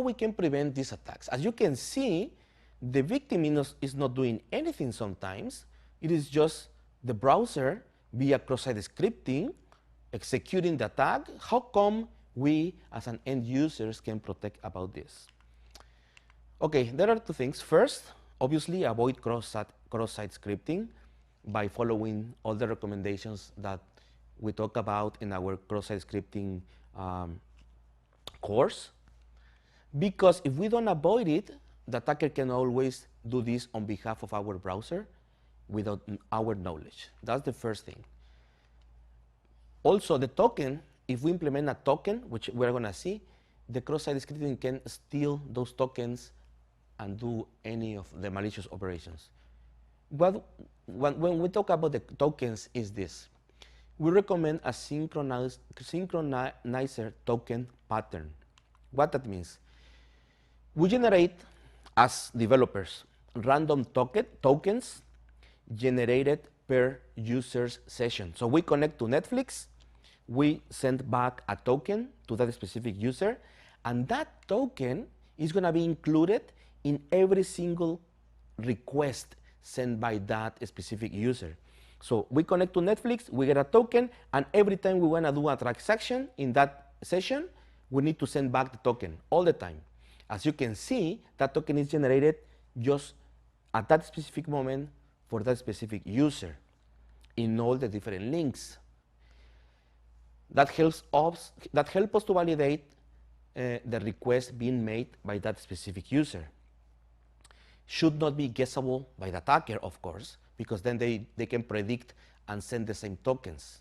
we can prevent these attacks? As you can see, the victim is not doing anything sometimes. It is just the browser via cross-site scripting executing the attack. How come we as an end users can protect about this? Okay, there are two things. First, obviously avoid cross-site scripting by following all the recommendations that we talk about in our cross-site scripting course. Because if we don't avoid it, the attacker can always do this on behalf of our browser without our knowledge. That's the first thing. Also, the token, if we implement a token, which we're going to see, the cross-site scripting can steal those tokens and do any of the malicious operations. But when we talk about the tokens is this. We recommend a synchronizer token pattern. What that means? We generate, as developers, random tokens generated per user's session. So we connect to Netflix, we send back a token to that specific user, and that token is going to be included in every single request sent by that specific user. So we connect to Netflix, we get a token, and every time we want to do a transaction in that session, we need to send back the token all the time. As you can see, that token is generated just at that specific moment for that specific user in all the different links. That helps us to validate the request being made by that specific user. Should not be guessable by the attacker, of course, because then they can predict and send the same tokens.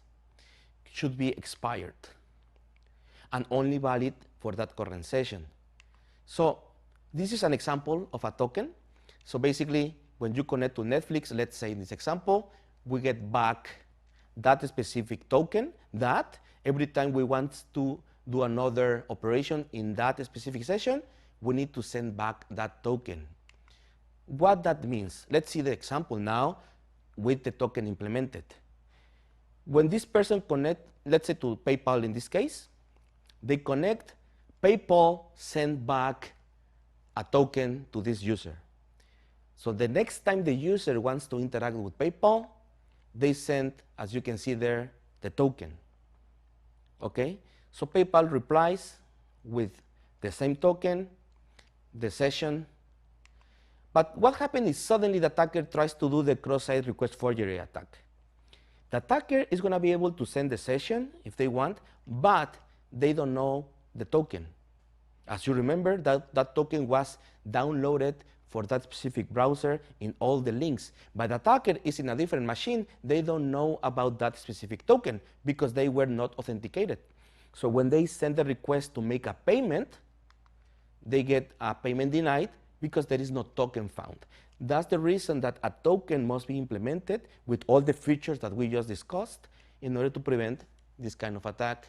Should be expired and only valid for that current session. So this is an example of a token. So basically, when you connect to Netflix, let's say in this example, we get back that specific token that every time we want to do another operation in that specific session, we need to send back that token. What that means, let's see the example now with the token implemented. When this person connect, let's say to PayPal in this case, they connect, PayPal send back a token to this user. So the next time the user wants to interact with PayPal, they send, as you can see there, the token. Okay? So PayPal replies with the same token, the session. But what happens is suddenly the attacker tries to do the cross-site request forgery attack. The attacker is going to be able to send the session if they want, but they don't know the token. As you remember, that token was downloaded for that specific browser in all the links. But the attacker is in a different machine. They don't know about that specific token because they were not authenticated. So when they send the request to make a payment, they get a payment denied because there is no token found. That's the reason that a token must be implemented with all the features that we just discussed in order to prevent this kind of attack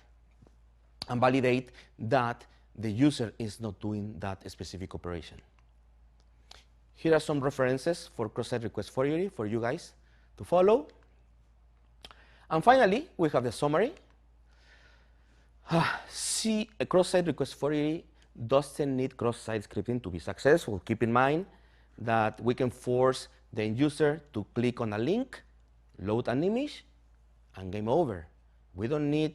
and validate that the user is not doing that specific operation. Here are some references for cross-site request forgery for you guys to follow. And finally, we have the summary. See, a cross-site request forgery doesn't need cross-site scripting to be successful. Keep in mind that we can force the end user to click on a link, load an image, and game over. We don't need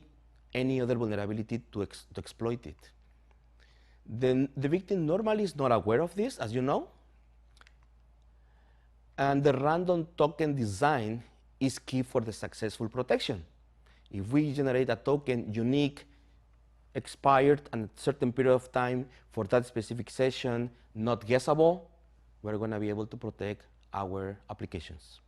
any other vulnerability to exploit it. Then the victim normally is not aware of this, as you know. And the random token design is key for the successful protection. If we generate a token unique, expired at a certain period of time for that specific session, not guessable, we're going to be able to protect our applications.